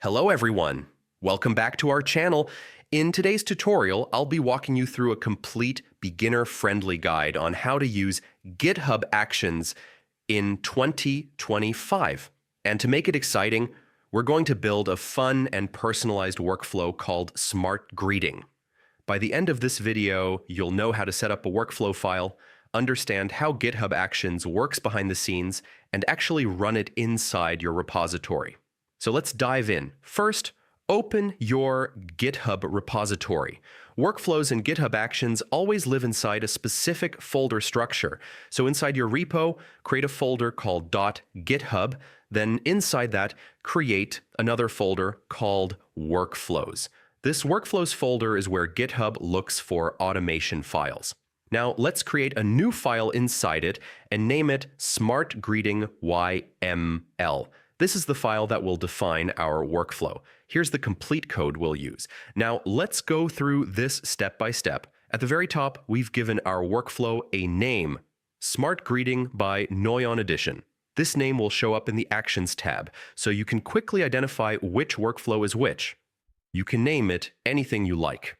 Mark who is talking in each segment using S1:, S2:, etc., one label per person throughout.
S1: Hello everyone! Welcome back to our channel. In today's tutorial, I'll be walking you through a complete beginner-friendly guide on how to use GitHub Actions in 2025. And to make it exciting, we're going to build a fun and personalized workflow called Smart Greeting. By the end of this video, you'll know how to set up a workflow file, understand how GitHub Actions works behind the scenes, and actually run it inside your repository. So let's dive in. First, open your GitHub repository. Workflows in GitHub Actions always live inside a specific folder structure. So inside your repo, create a folder called .github. Then inside that, create another folder called Workflows. This Workflows folder is where GitHub looks for automation files. Now let's create a new file inside it and name it Smart Greeting YAML. This is the file that will define our workflow. Here's the complete code we'll use. Now let's go through this step by step. At the very top, we've given our workflow a name, Smart Greeting by Noyon Edition. This name will show up in the Actions tab, so you can quickly identify which workflow is which. You can name it anything you like.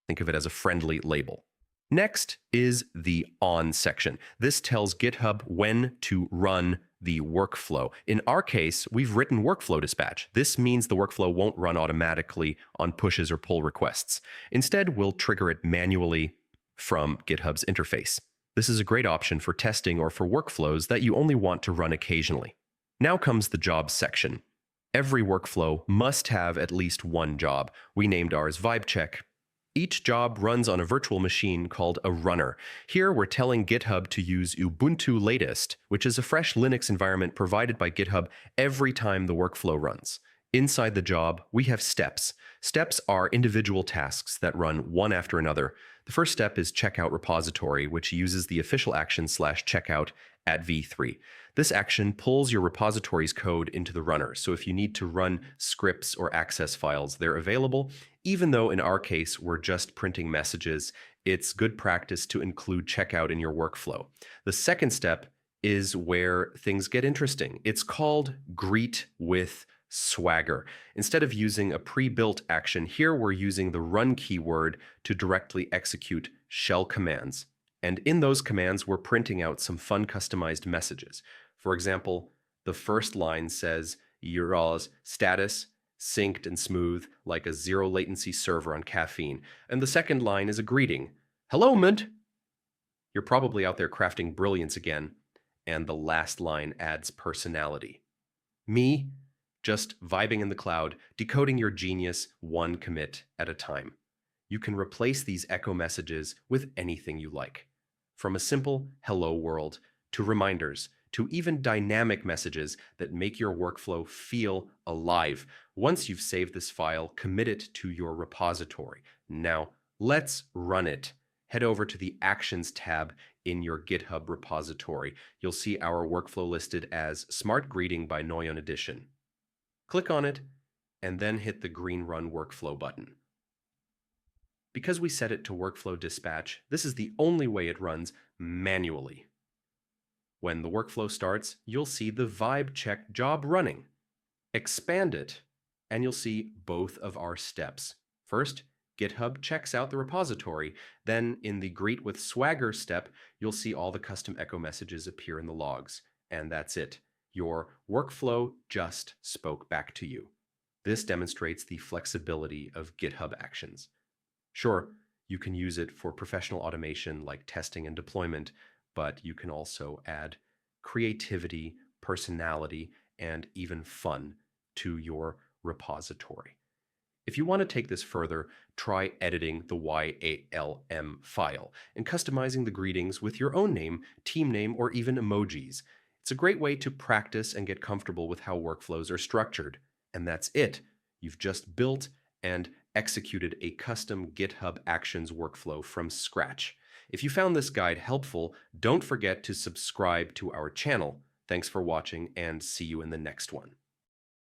S1: Think of it as a friendly label. Next is the On section. This tells GitHub when to run the workflow. In our case, we've written workflow dispatch. This means the workflow won't run automatically on pushes or pull requests. Instead, we'll trigger it manually from GitHub's interface. This is a great option for testing or for workflows that you only want to run occasionally. Now comes the Jobs section. Every workflow must have at least one job. We named ours Vibe Check. Each job runs on a virtual machine called a runner. Here, we're telling GitHub to use Ubuntu Latest, which is a fresh Linux environment provided by GitHub every time the workflow runs. Inside the job, we have steps. Steps are individual tasks that run one after another. The first step is checkout repository, which uses the official action /checkout at v3. This action pulls your repository's code into the runner, so if you need to run scripts or access files, they're available. Even though in our case, we're just printing messages, it's good practice to include checkout in your workflow. The second step is where things get interesting. It's called Greet with Swagger. Instead of using a pre-built action, here we're using the run keyword to directly execute shell commands. And in those commands, we're printing out some fun customized messages. For example, the first line says, "Ural's status synced and smooth like a zero latency server on caffeine." And the second line is a greeting. "Hello, Mint." You're probably out there crafting brilliance again. And the last line adds personality. Me, just vibing in the cloud, decoding your genius one commit at a time. You can replace these echo messages with anything you like. From a simple hello world to reminders to even dynamic messages that make your workflow feel alive. Once you've saved this file, commit it to your repository. Now, let's run it. Head over to the Actions tab in your GitHub repository. You'll see our workflow listed as Smart Greeting by Noyon Edition. Click on it, and then hit the green Run Workflow button. Because we set it to workflow dispatch, this is the only way it runs manually. When the workflow starts, you'll see the Vibe Check job running. Expand it, and you'll see both of our steps. First, GitHub checks out the repository. Then in the Greet with Swagger step, you'll see all the custom echo messages appear in the logs. And that's it. Your workflow just spoke back to you. This demonstrates the flexibility of GitHub Actions. Sure, you can use it for professional automation like testing and deployment, but you can also add creativity, personality, and even fun to your repository. If you want to take this further, try editing the YAML file and customizing the greetings with your own name, team name, or even emojis. It's a great way to practice and get comfortable with how workflows are structured. And that's it. You've just built and executed a custom GitHub Actions workflow from scratch. If you found this guide helpful, don't forget to subscribe to our channel. Thanks for watching, and see you in the next one.